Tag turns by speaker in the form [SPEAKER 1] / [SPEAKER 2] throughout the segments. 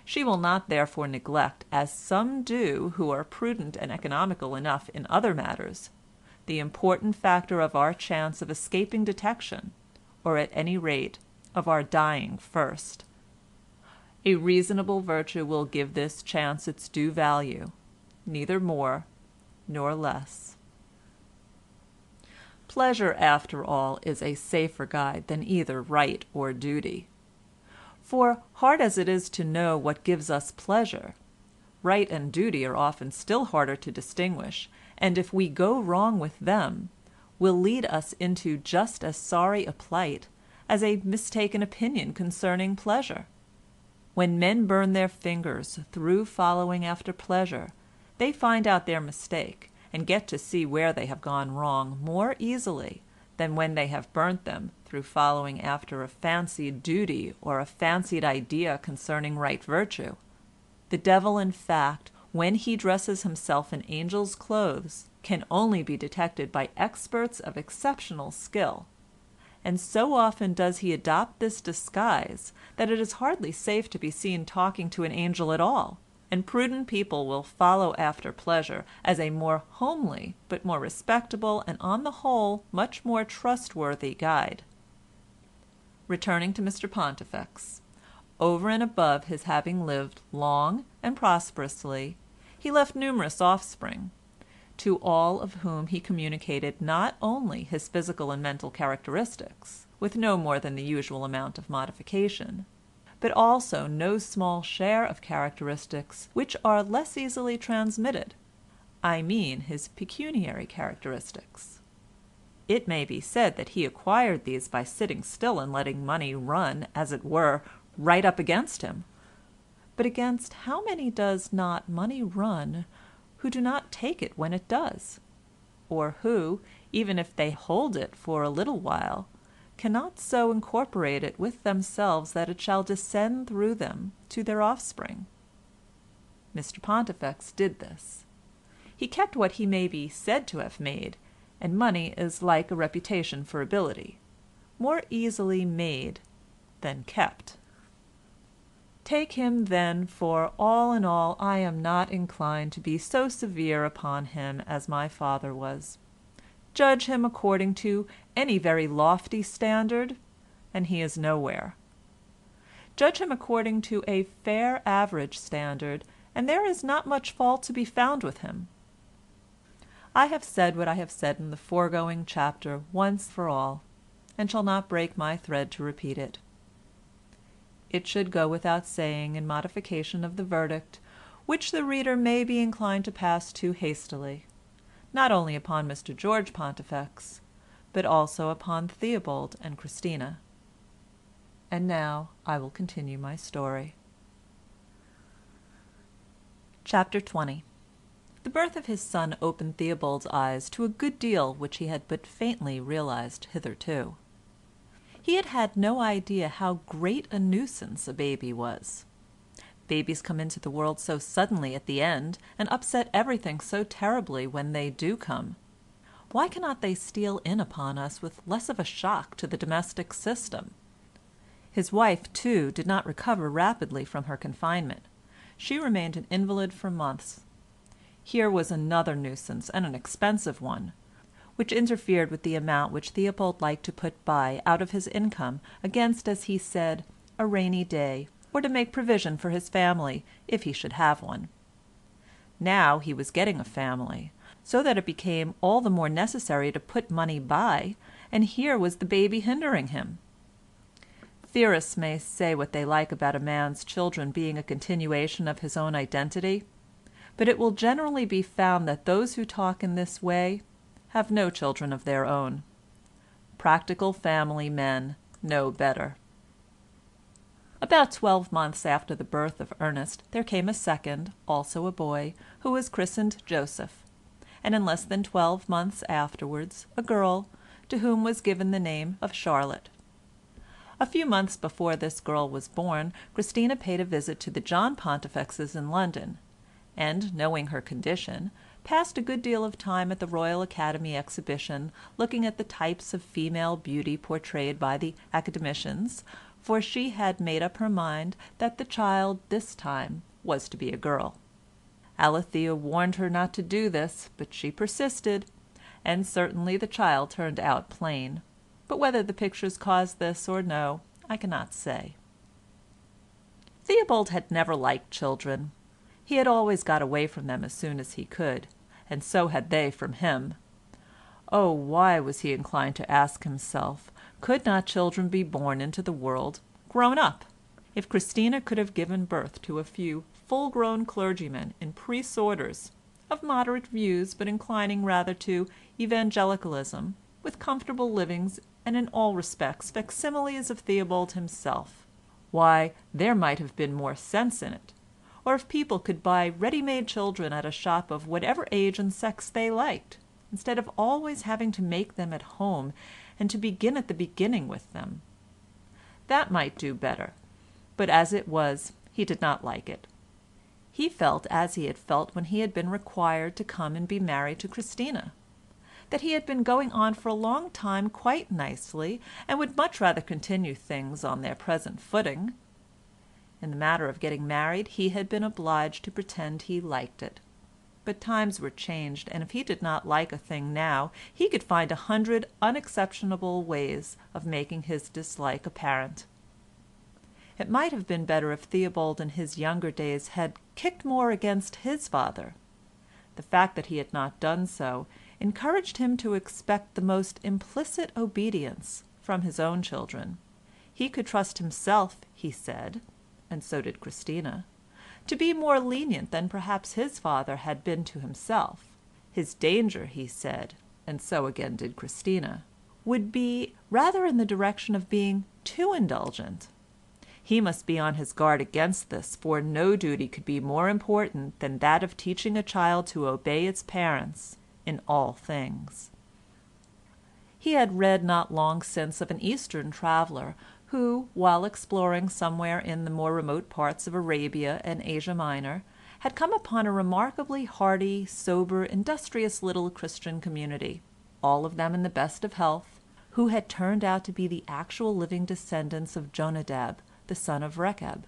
[SPEAKER 1] She will not therefore neglect, as some do who are prudent and economical enough in other matters, the important factor of our chance of escaping detection, or at any rate of our dying first. A reasonable virtue will give this chance its due value, neither more nor less. Pleasure, after all, is a safer guide than either right or duty. For, hard as it is to know what gives us pleasure, right and duty are often still harder to distinguish, and if we go wrong with them, will lead us into just as sorry a plight as a mistaken opinion concerning pleasure. When men burn their fingers through following after pleasure, they find out their mistake, and get to see where they have gone wrong more easily than when they have burnt them through following after a fancied duty or a fancied idea concerning right virtue. The devil, in fact, when he dresses himself in angel's clothes, can only be detected by experts of exceptional skill, and so often does he adopt this disguise that it is hardly safe to be seen talking to an angel at all, and prudent people will follow after pleasure as a more homely but more respectable and on the whole much more trustworthy guide. Returning to Mr. Pontifex, over and above his having lived long and prosperously, he left numerous offspring, to all of whom he communicated not only his physical and mental characteristics, with no more than the usual amount of modification, but also no small share of characteristics which are less easily transmitted, I mean his pecuniary characteristics. It may be said that he acquired these by sitting still and letting money run, as it were, right up against him. But against how many does not money run who do not take it when it does, or who, even if they hold it for a little while, cannot so incorporate it with themselves that it shall descend through them to their offspring? Mr. Pontifex did this. He kept what he may be said to have made, and money is like a reputation for ability, more easily made than kept. Take him, then, for all in all, I am not inclined to be so severe upon him as my father was. Judge him according to any very lofty standard, and he is nowhere. Judge him according to a fair average standard, and there is not much fault to be found with him. I have said what I have said in the foregoing chapter once for all, and shall not break my thread to repeat it. It should go without saying, in modification of the verdict, which the reader may be inclined to pass too hastily, not only upon Mr. George Pontifex, but also upon Theobald and Christina. And now I will continue my story. Chapter 20. The birth of his son opened Theobald's eyes to a good deal which he had but faintly realized hitherto. He had had no idea how great a nuisance a baby was. Babies come into the world so suddenly at the end, and upset everything so terribly when they do come. Why cannot they steal in upon us with less of a shock to the domestic system? His wife, too, did not recover rapidly from her confinement. She remained an invalid for months. Here was another nuisance, and an expensive one, which interfered with the amount which Theobald liked to put by out of his income against, as he said, a rainy day, or to make provision for his family, if he should have one. Now he was getting a family, so that it became all the more necessary to put money by, and here was the baby hindering him. Theorists may say what they like about a man's children being a continuation of his own identity, but it will generally be found that those who talk in this way have no children of their own. Practical family men know better. About 12 months after the birth of Ernest there came a second, also a boy, who was christened Joseph, and in less than 12 months afterwards a girl, to whom was given the name of Charlotte. A few months before this girl was born, Christina paid a visit to the John Pontifexes in London, and, knowing her condition, passed a good deal of time at the Royal Academy exhibition, looking at the types of female beauty portrayed by the academicians, for she had made up her mind that the child this time was to be a girl. Alethea warned her not to do this, but she persisted, and certainly the child turned out plain, but whether the pictures caused this or no, I cannot say. Theobald had never liked children. He had always got away from them as soon as he could, and so had they from him. Oh, why was he inclined to ask himself, could not children be born into the world grown up? If Christina could have given birth to a few full-grown clergymen in priest's orders, of moderate views but inclining rather to evangelicalism, with comfortable livings and in all respects facsimiles of Theobald himself, why, there might have been more sense in it. Or if people could buy ready-made children at a shop of whatever age and sex they liked, instead of always having to make them at home and to begin at the beginning with them. That might do better, but as it was, he did not like it. He felt as he had felt when he had been required to come and be married to Christina, that he had been going on for a long time quite nicely, and would much rather continue things on their present footing. In the matter of getting married he had been obliged to pretend he liked it. But times were changed, and if he did not like a thing now, he could find 100 unexceptionable ways of making his dislike apparent. It might have been better if Theobald in his younger days had kicked more against his father. The fact that he had not done so encouraged him to expect the most implicit obedience from his own children. He could trust himself, he said, and so did Christina, to be more lenient than perhaps his father had been to himself. His danger, he said, and so again did Christina, would be rather in the direction of being too indulgent. He must be on his guard against this, for no duty could be more important than that of teaching a child to obey its parents in all things. He had read not long since of an Eastern traveller who, while exploring somewhere in the more remote parts of Arabia and Asia Minor, had come upon a remarkably hardy, sober, industrious little Christian community, all of them in the best of health, who had turned out to be the actual living descendants of Jonadab, the son of Rechab,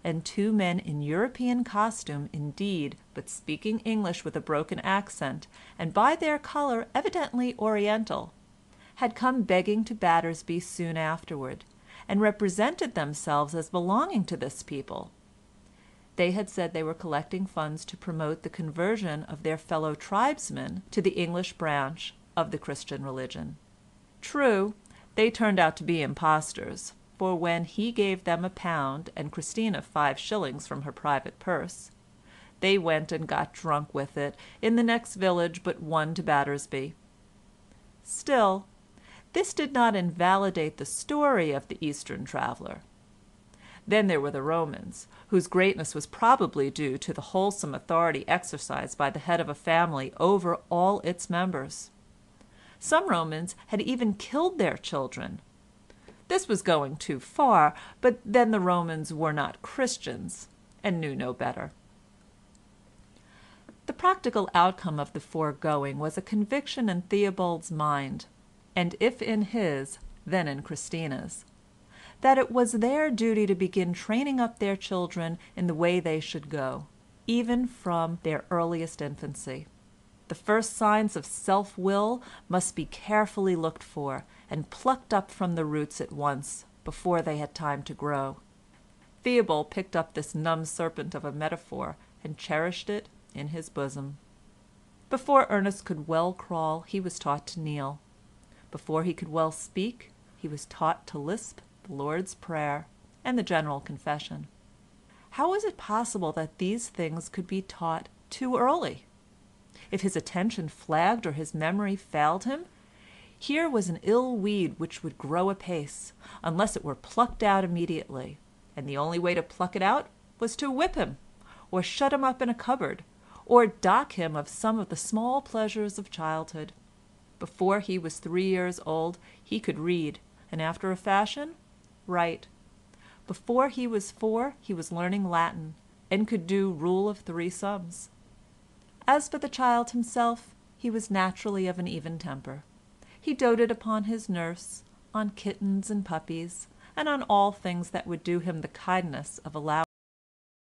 [SPEAKER 1] and 2 men in European costume indeed, but speaking English with a broken accent, and by their colour evidently Oriental, had come begging to Battersby soon afterward, and represented themselves as belonging to this people. They had said they were collecting funds to promote the conversion of their fellow tribesmen to the English branch of the Christian religion. True, they turned out to be impostors, for when he gave them £1 and Christina 5 shillings from her private purse, they went and got drunk with it in the next village but one to Battersby. Still, this did not invalidate the story of the Eastern traveller. Then there were the Romans, whose greatness was probably due to the wholesome authority exercised by the head of a family over all its members. Some Romans had even killed their children. This was going too far, but then the Romans were not Christians, and knew no better. The practical outcome of the foregoing was a conviction in Theobald's mind, and if in his, then in Christina's, that it was their duty to begin training up their children in the way they should go, even from their earliest infancy. The first signs of self-will must be carefully looked for, and plucked up from the roots at once, before they had time to grow. Theobald picked up this numb serpent of a metaphor, and cherished it in his bosom. Before Ernest could well crawl, he was taught to kneel. Before he could well speak, he was taught to lisp the Lord's Prayer and the general confession. How was it possible that these things could be taught too early? If his attention flagged or his memory failed him, here was an ill weed which would grow apace, unless it were plucked out immediately, and the only way to pluck it out was to whip him, or shut him up in a cupboard, or dock him of some of the small pleasures of childhood. Before he was 3 years old he could read, and after a fashion, write. Before he was 4 he was learning Latin, and could do rule of 3 sums. As for the child himself, he was naturally of an even temper. He doted upon his nurse, on kittens and puppies, and on all things that would do him the kindness of allowing